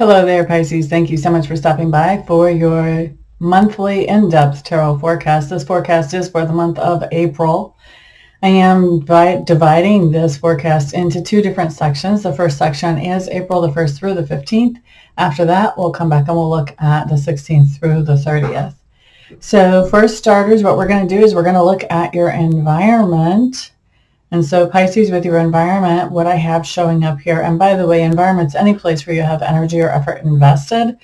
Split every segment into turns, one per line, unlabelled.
Hello there, Pisces. Thank you so much for stopping by for your monthly in-depth tarot forecast. This forecast is for the month of April. I am dividing this forecast into two different sections. The first section is April the 1st through the 15th. After that, we'll come back and we'll look at the 16th through the 30th. So for starters, what we're going to do is we're going to look at your environment. And so Pisces, with your environment, what I have showing up here, and by the way, environment's any place where you have energy or effort invested.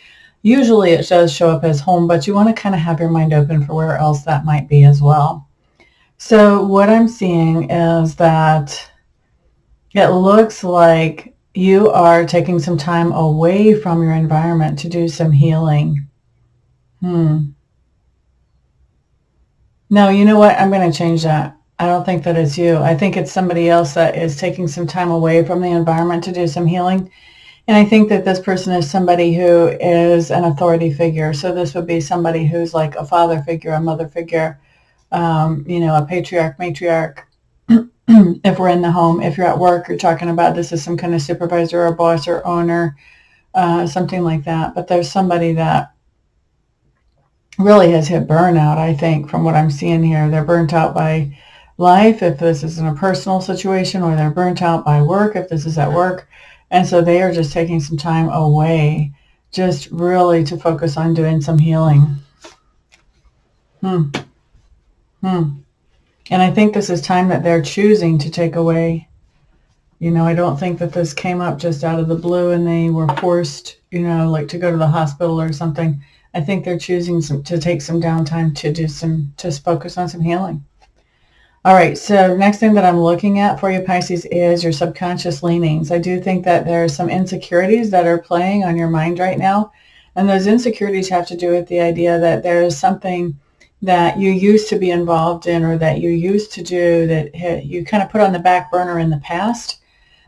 Usually it does show up as home, but you want to kind of have your mind open for where else that might be as well. So what I'm seeing is that it looks like you are taking some time away from your environment to do some healing. No, you know what? I'm going to change that. I don't think that it's you. I think it's somebody else that is taking some time away from the environment to do some healing. And I think that this person is somebody who is an authority figure. So this would be somebody who's like a father figure, a mother figure, a patriarch, matriarch. If we're in the home, if you're at work, you're talking about this is some kind of supervisor or boss or owner, something like that. But there's somebody that really has hit burnout, I think, from what I'm seeing here. They're burnt out by life, if this is in a personal situation, or they're burnt out by work, if this is at work. And so they are just taking some time away, just really to focus on doing some healing. And I think this is time that they're choosing to take away. I don't think that this came up just out of the blue and they were forced, like to go to the hospital or something. I think they're choosing to take some downtime to focus on some healing. All right, so next thing that I'm looking at for you, Pisces, is your subconscious leanings. I do think that there are some insecurities that are playing on your mind right now. And those insecurities have to do with the idea that there is something that you used to be involved in or that you used to do that you kind of put on the back burner in the past.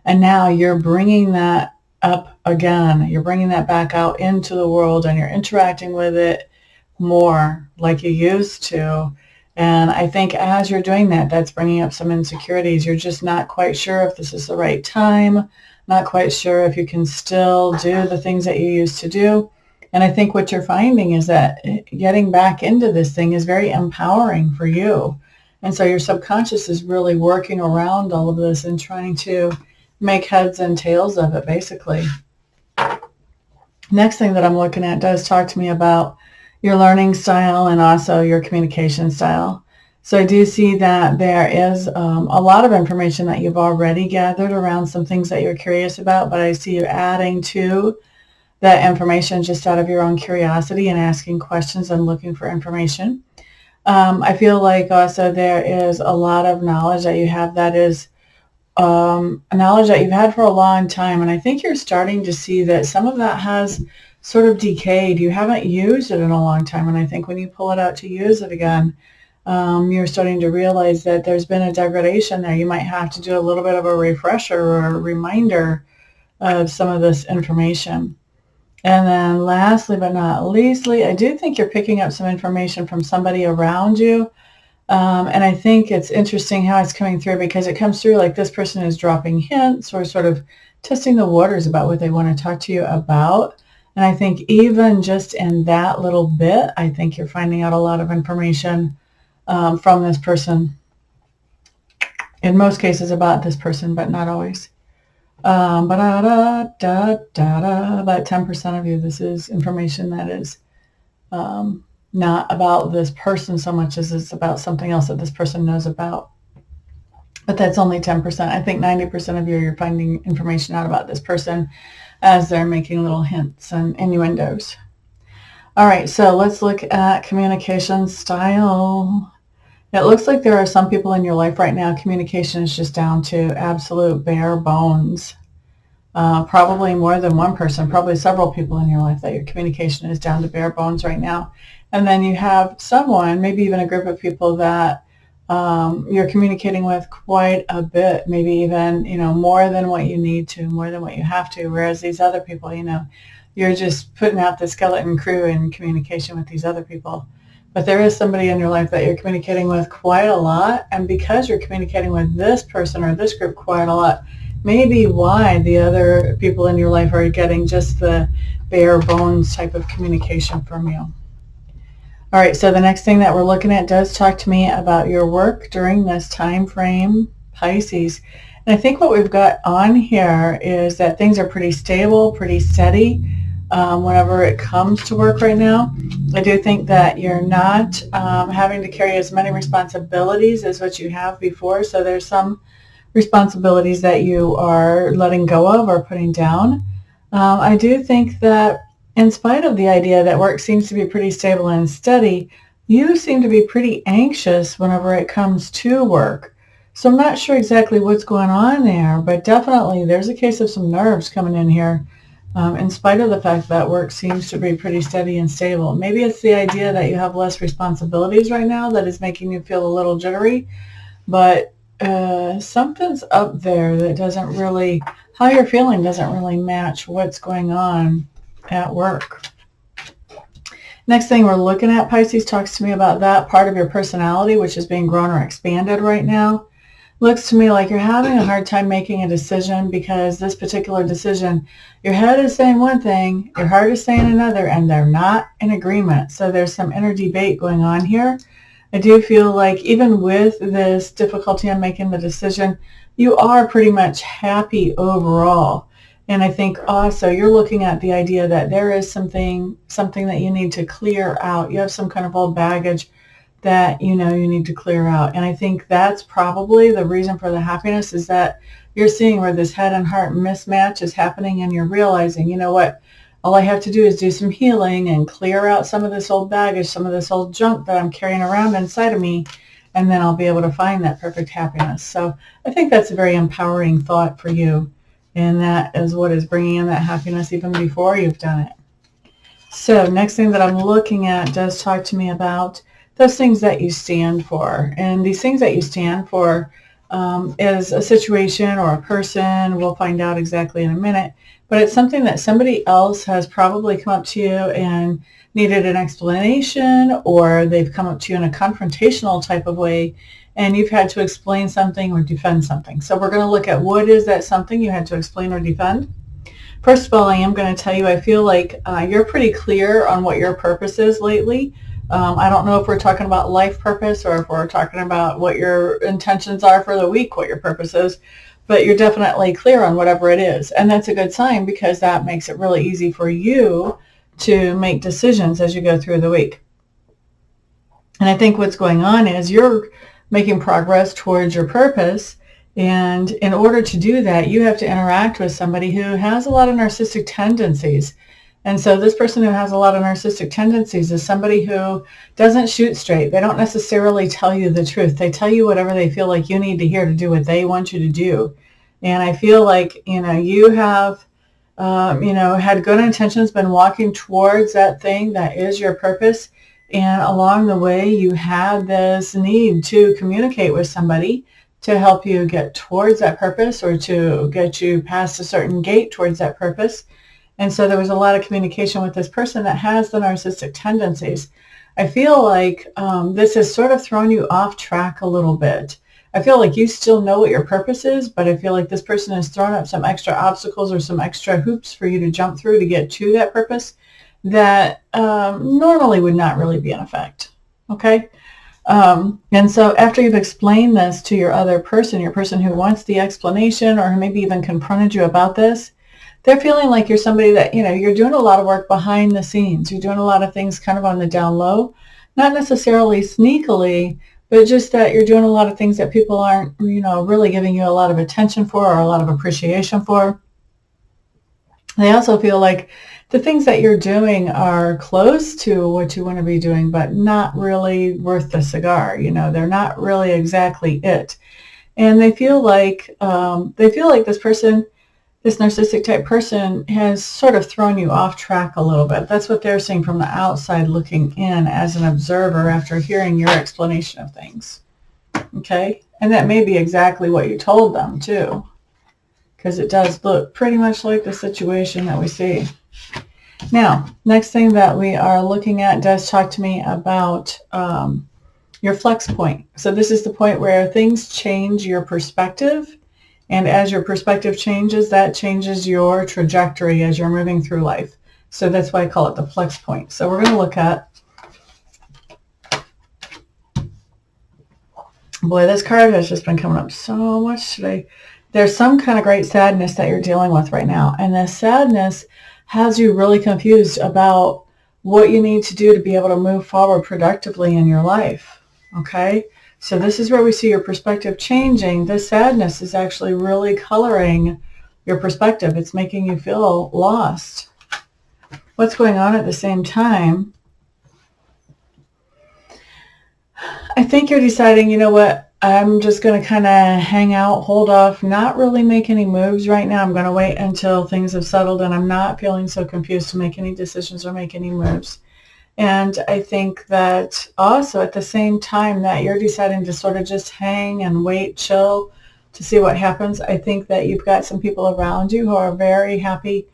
And now you're bringing that up again. You're bringing that back out into the world and you're interacting with it more like you used to. And I think as you're doing that, that's bringing up some insecurities. You're just not quite sure if this is the right time, not quite sure if you can still do the things that you used to do. And I think what you're finding is that getting back into this thing is very empowering for you. And so your subconscious is really working around all of this and trying to make heads and tails of it, basically. Next thing that I'm looking at does talk to me about your learning style and also your communication style. So I do see that there is a lot of information that you've already gathered around some things that you're curious about, but I see you adding to that information just out of your own curiosity and asking questions and looking for information. I feel like also there is a lot of knowledge that you have that is knowledge that you've had for a long time. And I think you're starting to see that some of that has sort of decayed. You haven't used it in a long time. And I think when you pull it out to use it again, you're starting to realize that there's been a degradation there. You might have to do a little bit of a refresher or a reminder of some of this information. And then lastly but not leastly, I do think you're picking up some information from somebody around you. And I think it's interesting how it's coming through because it comes through like this person is dropping hints or sort of testing the waters about what they want to talk to you about. And I think even just in that little bit, I think you're finding out a lot of information from this person. In most cases about this person, but not always. About 10% of you, this is information that is not about this person so much as it's about something else that this person knows about. But that's only 10%. I think 90% of you, you're finding information out about this person as they're making little hints and innuendos. All right, so let's look at communication style. It looks like there are some people in your life right now, communication is just down to absolute bare bones. Probably more than one person, probably several people in your life that your communication is down to bare bones right now. And then you have someone, maybe even a group of people that you're communicating with quite a bit, maybe even, more than what you need to, more than what you have to. Whereas these other people, you're just putting out the skeleton crew in communication with these other people. But there is somebody in your life that you're communicating with quite a lot. And because you're communicating with this person or this group quite a lot, maybe why the other people in your life are getting just the bare bones type of communication from you. All right, so the next thing that we're looking at does talk to me about your work during this time frame, Pisces. And I think what we've got on here is that things are pretty stable, pretty steady whenever it comes to work right now. I do think that you're not having to carry as many responsibilities as what you have before. So there's some responsibilities that you are letting go of or putting down. I do think that in spite of the idea that work seems to be pretty stable and steady, you seem to be pretty anxious whenever it comes to work. So I'm not sure exactly what's going on there, but definitely there's a case of some nerves coming in here, in spite of the fact that work seems to be pretty steady and stable. Maybe it's the idea that you have less responsibilities right now that is making you feel a little jittery, but something's up there that doesn't really, how you're feeling doesn't really match what's going on at work. Next thing we're looking at, Pisces, talks to me about that part of your personality which is being grown or expanded right now. Looks to me like you're having a hard time making a decision because this particular decision, your head is saying one thing, your heart is saying another, and they're not in agreement. So there's some inner debate going on here. I do feel like even with this difficulty on making the decision, you are pretty much happy overall. And I think also you're looking at the idea that there is something that you need to clear out. You have some kind of old baggage that you need to clear out. And I think that's probably the reason for the happiness, is that you're seeing where this head and heart mismatch is happening, and you're realizing, you know what, all I have to do is do some healing and clear out some of this old baggage, some of this old junk that I'm carrying around inside of me, and then I'll be able to find that perfect happiness. So I think that's a very empowering thought for you. And that is what is bringing in that happiness even before you've done it. So next thing that I'm looking at does talk to me about those things that you stand for. And these things that you stand for is a situation or a person. We'll find out exactly in a minute. But it's something that somebody else has probably come up to you and needed an explanation, or they've come up to you in a confrontational type of way, and you've had to explain something or defend something. So we're going to look at what is that something you had to explain or defend. First of all, I am going to tell you, I feel like you're pretty clear on what your purpose is lately. I don't know if we're talking about life purpose or if we're talking about what your intentions are for the week, what your purpose is, but you're definitely clear on whatever it is. And that's a good sign, because that makes it really easy for you to make decisions as you go through the week. And I think what's going on is you're making progress towards your purpose. And in order to do that, you have to interact with somebody who has a lot of narcissistic tendencies. And so this person who has a lot of narcissistic tendencies is somebody who doesn't shoot straight. They don't necessarily tell you the truth. They tell you whatever they feel like you need to hear to do what they want you to do. And I feel like, you have, had good intentions, been walking towards that thing that is your purpose. And along the way, you had this need to communicate with somebody to help you get towards that purpose, or to get you past a certain gate towards that purpose. And so there was a lot of communication with this person that has the narcissistic tendencies. I feel like this has sort of thrown you off track a little bit. I feel like you still know what your purpose is, but I feel like this person has thrown up some extra obstacles or some extra hoops for you to jump through to get to that purpose that normally would not really be in effect. Okay? And so after you've explained this to your other person, your person who wants the explanation, or who maybe even confronted you about this, they're feeling like you're somebody that, you're doing a lot of work behind the scenes. You're doing a lot of things kind of on the down low, not necessarily sneakily, but just that you're doing a lot of things that people aren't, really giving you a lot of attention for or a lot of appreciation for. They also feel like the things that you're doing are close to what you want to be doing, but not really worth the cigar. They're not really exactly it. And they feel like this person, this narcissistic type person, has sort of thrown you off track a little bit. That's what they're seeing from the outside looking in as an observer after hearing your explanation of things. Okay? And that may be exactly what you told them too, because it does look pretty much like the situation that we see. Now, next thing that we are looking at does talk to me about your flex point. So this is the point where things change your perspective. And as your perspective changes, that changes your trajectory as you're moving through life. So that's why I call it the flex point. So we're going to look at, boy, this card has just been coming up so much today. There's some kind of great sadness that you're dealing with right now. And this sadness has you really confused about what you need to do to be able to move forward productively in your life. Okay? So this is where we see your perspective changing. This sadness is actually really coloring your perspective. It's making you feel lost. What's going on at the same time? I think you're deciding, you know what, I'm just going to kind of hang out, hold off, not really make any moves right now. I'm going to wait until things have settled and I'm not feeling so confused to make any decisions or make any moves. And I think that also at the same time that you're deciding to sort of just hang and wait, chill to see what happens, I think that you've got some people around you who are very happy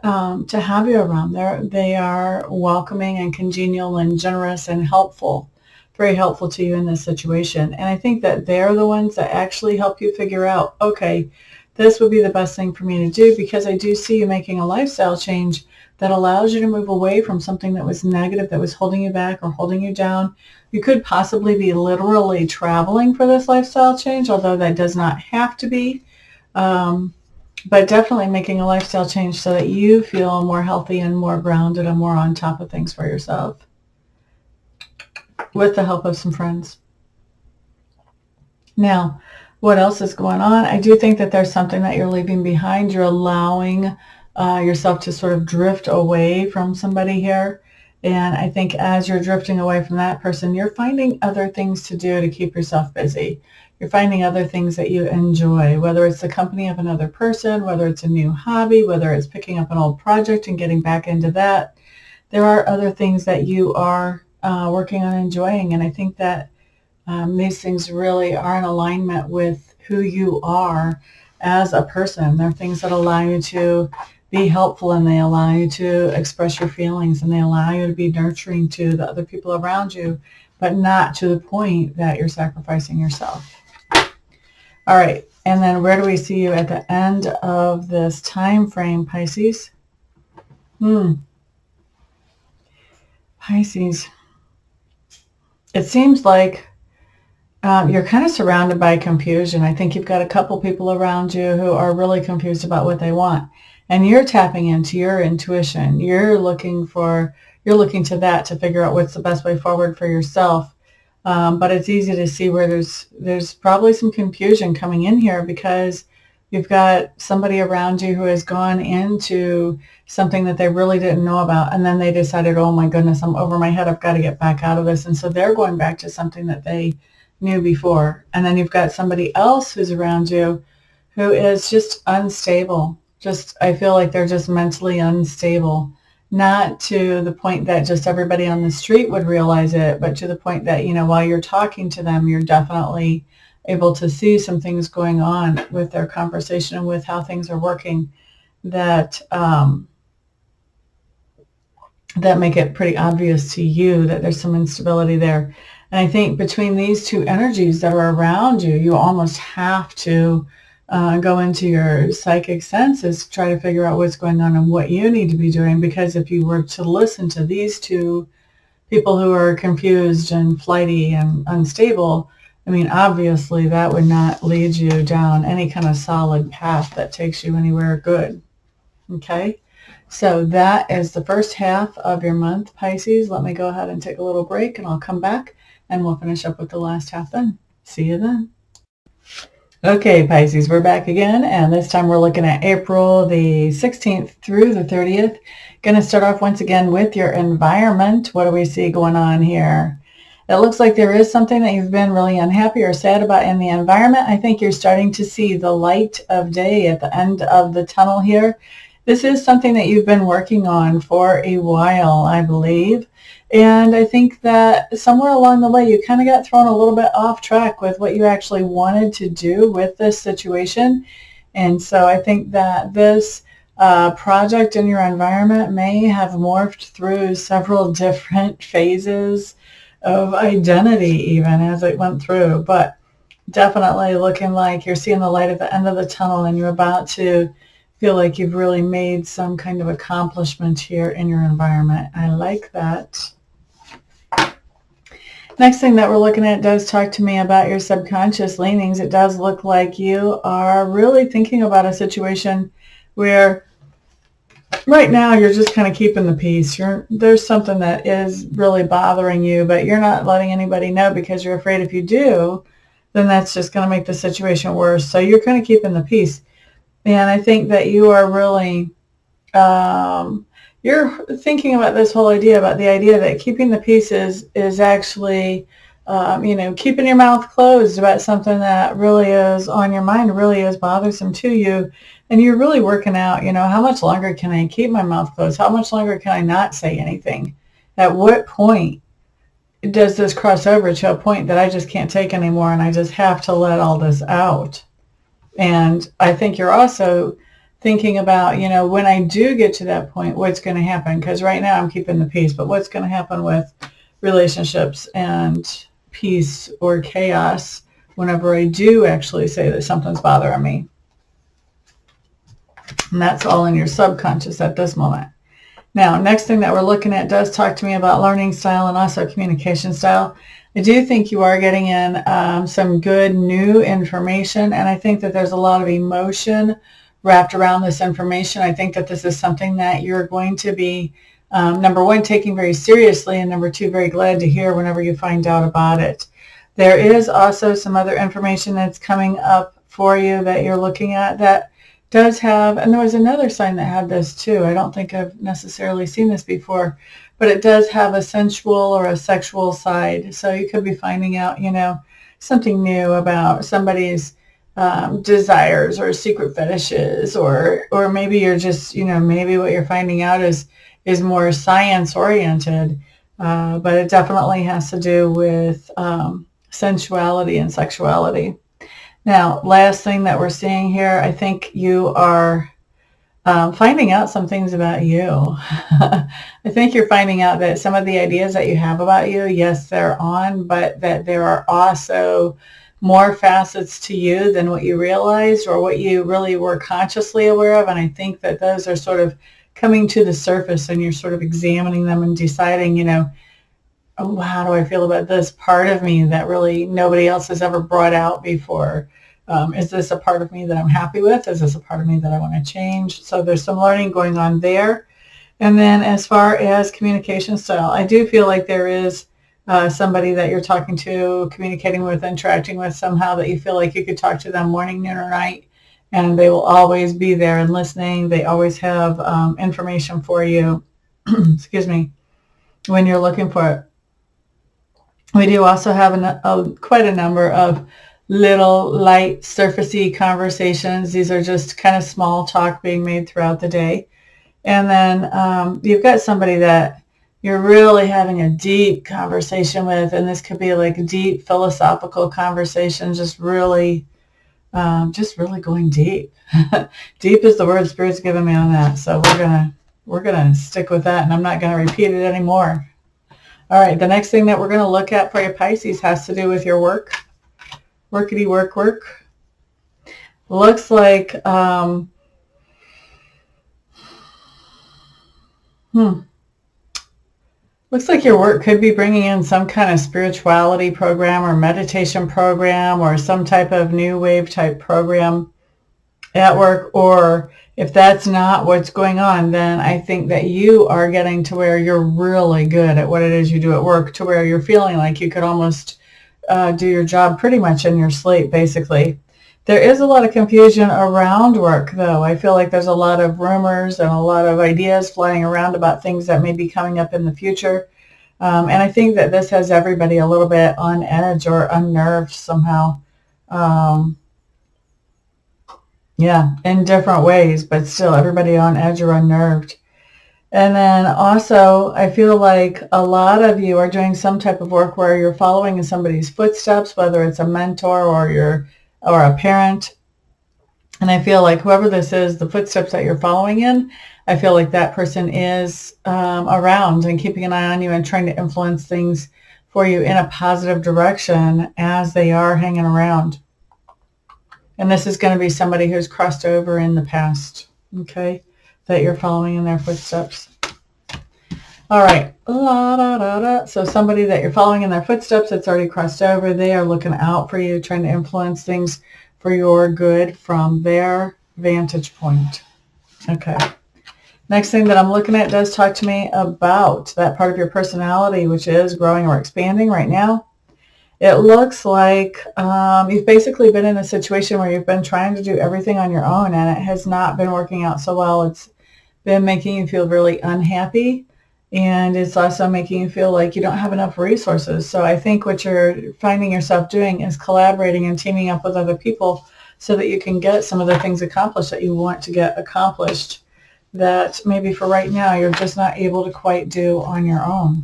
to have you around. They are welcoming and congenial and generous and helpful. Very helpful to you in this situation. And I think that they're the ones that actually help you figure out, okay, this would be the best thing for me to do, because I do see you making a lifestyle change that allows you to move away from something that was negative, that was holding you back or holding you down. You could possibly be literally traveling for this lifestyle change, although that does not have to be. But definitely making a lifestyle change so that you feel more healthy and more grounded and more on top of things for yourself, with the help of some friends. Now, what else is going on? I do think that there's something that you're leaving behind. You're allowing yourself to sort of drift away from somebody here. And I think as you're drifting away from that person, you're finding other things to do to keep yourself busy. You're finding other things that you enjoy, whether it's the company of another person, whether it's a new hobby, whether it's picking up an old project and getting back into that. There are other things that you are working on enjoying. And I think that these things really are in alignment with who you are as a person. They're things that allow you to be helpful, and they allow you to express your feelings, and they allow you to be nurturing to the other people around you, but not to the point that you're sacrificing yourself. All right. And then where do we see you at the end of this time frame, Pisces? Pisces. It seems like you're kind of surrounded by confusion. I think you've got a couple people around you who are really confused about what they want. And you're tapping into your intuition. You're looking to that to figure out what's the best way forward for yourself. But it's easy to see where there's probably some confusion coming in here, because you've got somebody around you who has gone into something that they really didn't know about. And then they decided, oh my goodness, I'm over my head. I've got to get back out of this. And so they're going back to something that they knew before. And then you've got somebody else who's around you who is just unstable. I feel like they're just mentally unstable. Not to the point that just everybody on the street would realize it, but to the point that, while you're talking to them, you're definitely able to see some things going on with their conversation and with how things are working that make it pretty obvious to you that there's some instability there. And I think between these two energies that are around you, you almost have to go into your psychic senses to try to figure out what's going on and what you need to be doing. Because if you were to listen to these two people who are confused and flighty and unstable, I mean, obviously that would not lead you down any kind of solid path that takes you anywhere good. Okay? So that is the first half of your month, Pisces. Let me go ahead and take a little break, and I'll come back and we'll finish up with the last half then. See you then. Okay, Pisces, we're back again, and this time we're looking at April the 16th through the 30th. Going to start off once again with your environment. What do we see going on here? It looks like there is something that you've been really unhappy or sad about in the environment. I think you're starting to see the light of day at the end of the tunnel here. This is something that you've been working on for a while, I believe. And I think that somewhere along the way, you kind of got thrown a little bit off track with what you actually wanted to do with this situation. And so I think that this project in your environment may have morphed through several different phases of identity even as it went through. But definitely looking like you're seeing the light at the end of the tunnel, and you're about to Feel like you've really made some kind of accomplishment here in your environment. I like that. Next thing that we're looking at does talk to me about your subconscious leanings. It does look like you are really thinking about a situation where right now you're just kind of keeping the peace. There's something that is really bothering you, but you're not letting anybody know because you're afraid if you do, then that's just going to make the situation worse. So you're kind of keeping the peace. And I think that you are really, you're thinking about this whole idea, about the idea that keeping the peace is actually, keeping your mouth closed about something that really is on your mind, really is bothersome to you. And you're really working out, how much longer can I keep my mouth closed? How much longer can I not say anything? At what point does this cross over to a point that I just can't take anymore and I just have to let all this out? And I think you're also thinking about, when I do get to that point, what's going to happen? Because right now I'm keeping the peace, but what's going to happen with relationships and peace or chaos whenever I do actually say that something's bothering me? And that's all in your subconscious at this moment. Now, next thing that we're looking at does talk to me about learning style and also communication style. I do think you are getting in some good new information, and I think that there's a lot of emotion wrapped around this information. I think that this is something that you're going to be, number one, taking very seriously, and number two, very glad to hear whenever you find out about it. There is also some other information that's coming up for you that you're looking at that does have, and there was another sign that had this too. I don't think I've necessarily seen this before, but it does have a sensual or a sexual side. So you could be finding out, something new about somebody's desires or secret fetishes, or maybe you're just, maybe what you're finding out is more science oriented, but it definitely has to do with sensuality and sexuality. Now, last thing that we're seeing here, I think you are finding out some things about you. I think you're finding out that some of the ideas that you have about you, yes, they're on, but that there are also more facets to you than what you realized or what you really were consciously aware of. And I think that those are sort of coming to the surface, and you're sort of examining them and deciding, oh, how do I feel about this part of me that really nobody else has ever brought out before? Is this a part of me that I'm happy with? Is this a part of me that I want to change? So there's some learning going on there. And then as far as communication style, I do feel like there is somebody that you're talking to, communicating with, interacting with somehow, that you feel like you could talk to them morning, noon, or night, and they will always be there and listening. They always have information for you, excuse me, when you're looking for it. We do also have quite a number of little light surfacey conversations. These are just kind of small talk being made throughout the day. And then you've got somebody that you're really having a deep conversation with, and this could be like a deep philosophical conversation, just really going deep. Deep is the word Spirit's given me on that. So we're gonna stick with that, and I'm not gonna repeat it anymore. All right, the next thing that we're going to look at for your Pisces has to do with your work. Workity work. Looks like, looks like your work could be bringing in some kind of spirituality program or meditation program or some type of new wave type program at work. Or if that's not what's going on, then I think that you are getting to where you're really good at what it is you do at work, to where you're feeling like you could almost do your job pretty much in your sleep, basically. There is a lot of confusion around work, though. I feel like there's a lot of rumors and a lot of ideas flying around about things that may be coming up in the future. And I think that this has everybody a little bit on edge or unnerved somehow. Yeah, in different ways, but still everybody on edge or unnerved. And then also, I feel like a lot of you are doing some type of work where you're following in somebody's footsteps, whether it's a mentor or a parent. And I feel like whoever this is, the footsteps that you're following in, I feel like that person is around and keeping an eye on you and trying to influence things for you in a positive direction as they are hanging around. And this is going to be somebody who's crossed over in the past. okay, that you're following in their footsteps. All right. La, da, da, da. So somebody that you're following in their footsteps that's already crossed over, they are looking out for you, trying to influence things for your good from their vantage point. Okay. Next thing that I'm looking at does talk to me about that part of your personality, which is growing or expanding right now. It looks like you've basically been in a situation where you've been trying to do everything on your own and it has not been working out so well. It's been making you feel really unhappy, and it's also making you feel like you don't have enough resources. So I think what you're finding yourself doing is collaborating and teaming up with other people so that you can get some of the things accomplished that you want to get accomplished that maybe for right now you're just not able to quite do on your own.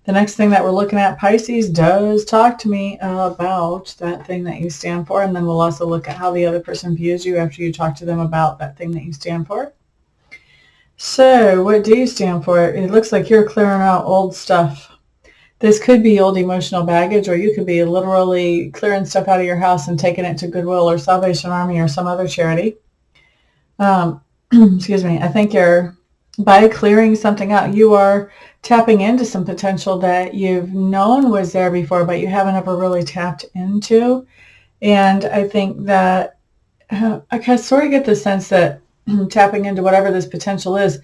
The next thing that we're looking at, Pisces, does talk to me about that thing that you stand for, and then we'll also look at how the other person views you after you talk to them about that thing that you stand for. So what do you stand for? It looks like you're clearing out old stuff. This could be old emotional baggage, or you could be literally clearing stuff out of your house and taking it to Goodwill or Salvation Army or some other charity. Excuse me. I think by clearing something out, you are tapping into some potential that you've known was there before, but you haven't ever really tapped into. And I think that I kind of sort of get the sense that tapping into whatever this potential is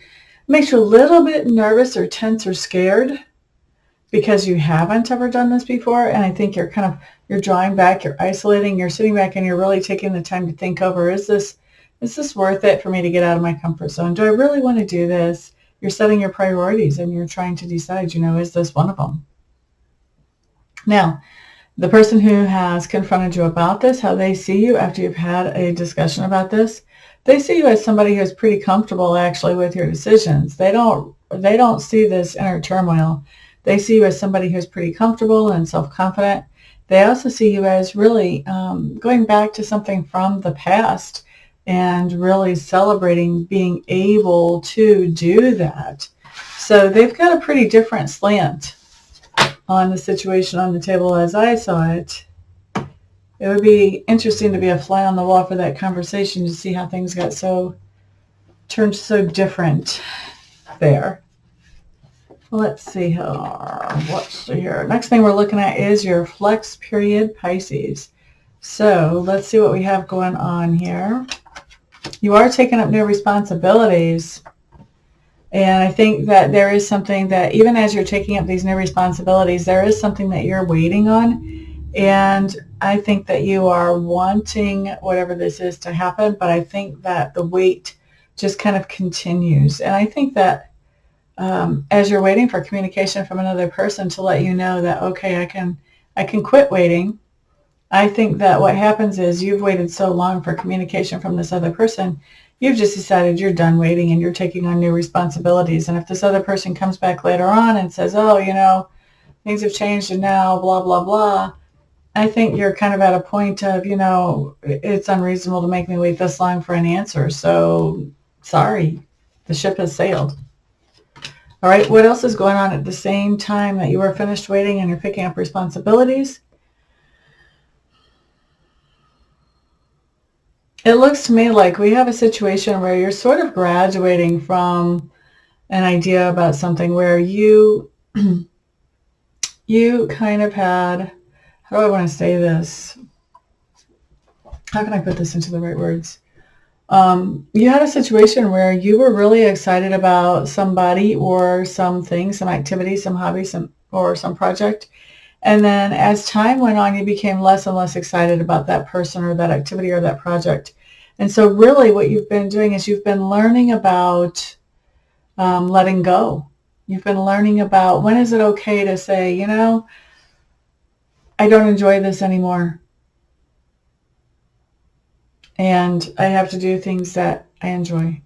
makes you a little bit nervous or tense or scared because you haven't ever done this before. And I think you're drawing back, you're isolating, you're sitting back, and you're really taking the time to think over, is this worth it for me to get out of my comfort zone? Do I really want to do this? You're setting your priorities and you're trying to decide, is this one of them? Now, the person who has confronted you about this, how they see you after you've had a discussion about this, they see you as somebody who's pretty comfortable actually with your decisions. They don't see this inner turmoil. They see you as somebody who's pretty comfortable and self-confident. They also see you as really going back to something from the past and really celebrating being able to do that. So they've got a pretty different slant on the situation on the table as I saw it. It would be interesting to be a fly on the wall for that conversation to see how things turned so different there. Let's see here. Next thing we're looking at is your flex period, Pisces. So let's see what we have going on here. You are taking up new responsibilities. And I think that there is something that even as you're taking up these new responsibilities, there is something that you're waiting on. And I think that you are wanting whatever this is to happen, but I think that the wait just kind of continues. And I think that as you're waiting for communication from another person to let you know that, okay, I can quit waiting, I think that what happens is you've waited so long for communication from this other person, you've just decided you're done waiting and you're taking on new responsibilities. And if this other person comes back later on and says, oh, things have changed and now blah, blah, blah, I think you're kind of at a point of, it's unreasonable to make me wait this long for an answer. So sorry, the ship has sailed. All right, what else is going on at the same time that you are finished waiting and you're picking up responsibilities? It looks to me like we have a situation where you're sort of graduating from an idea about something where you kind of had, how do I want to say this? How can I put this into the right words? You had a situation where you were really excited about somebody or something, some activity, some hobby, or some project. And then as time went on, you became less and less excited about that person or that activity or that project. And so really what you've been doing is you've been learning about letting go. You've been learning about when is it okay to say, I don't enjoy this anymore. And I have to do things that I enjoy.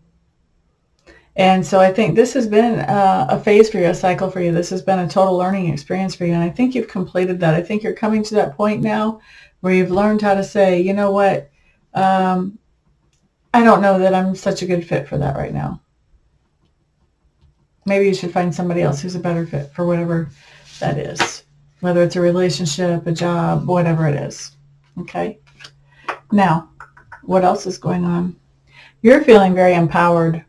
And so I think this has been a phase for you, a cycle for you. This has been a total learning experience for you. And I think you've completed that. I think you're coming to that point now where you've learned how to say, you know what, I don't know that I'm such a good fit for that right now. Maybe you should find somebody else who's a better fit for whatever that is, whether it's a relationship, a job, whatever it is. Okay? Now, what else is going on? You're feeling very empowered.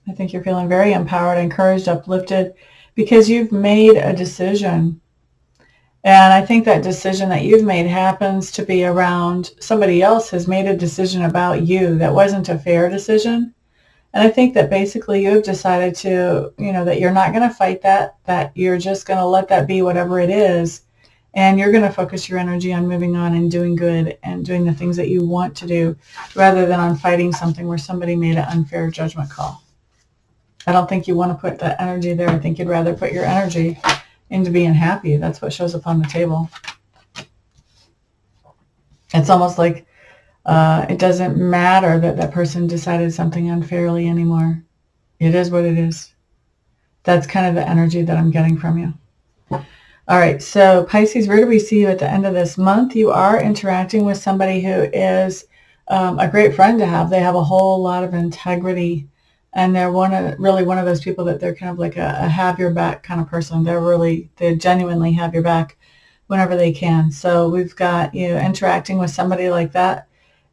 I think you're feeling very empowered, encouraged, uplifted, because you've made a decision. And I think that decision that you've made happens to be around somebody else has made a decision about you that wasn't a fair decision. And I think that basically you have decided to, that you're not going to fight that you're just going to let that be whatever it is. And you're going to focus your energy on moving on and doing good and doing the things that you want to do rather than on fighting something where somebody made an unfair judgment call. I don't think you want to put that energy there. I think you'd rather put your energy into being happy. That's what shows up on the table. It's almost like it doesn't matter that that person decided something unfairly anymore. It is what it is. That's kind of the energy that I'm getting from you. All right, so Pisces, where do we see you at the end of this month? You are interacting with somebody who is a great friend to have. They have a whole lot of integrity, and they're really one of those people that they're kind of like a have your back kind of person. They genuinely have your back whenever they can. So we've got you interacting with somebody like that.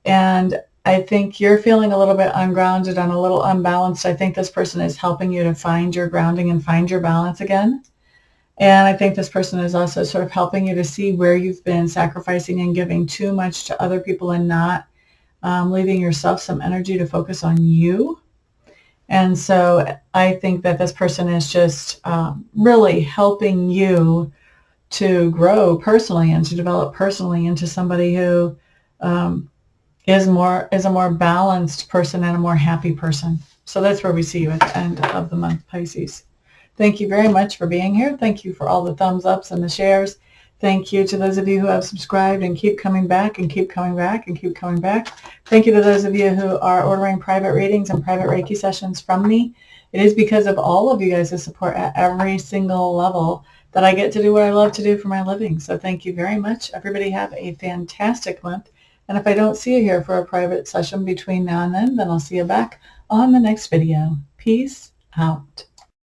And I think you're feeling a little bit ungrounded and a little unbalanced. I think this person is helping you to find your grounding and find your balance again. And I think this person is also sort of helping you to see where you've been sacrificing and giving too much to other people and not leaving yourself some energy to focus on you. And so I think that this person is just really helping you to grow personally and to develop personally into somebody who is a more balanced person and a more happy person. So that's where we see you at the end of the month, Pisces. Thank you very much for being here. Thank you for all the thumbs ups and the shares. Thank you to those of you who have subscribed and keep coming back and keep coming back and keep coming back. Thank you to those of you who are ordering private readings and private Reiki sessions from me. It is because of all of you guys' support at every single level that I get to do what I love to do for my living. So thank you very much. Everybody have a fantastic month. And if I don't see you here for a private session between now and then I'll see you back on the next video. Peace out.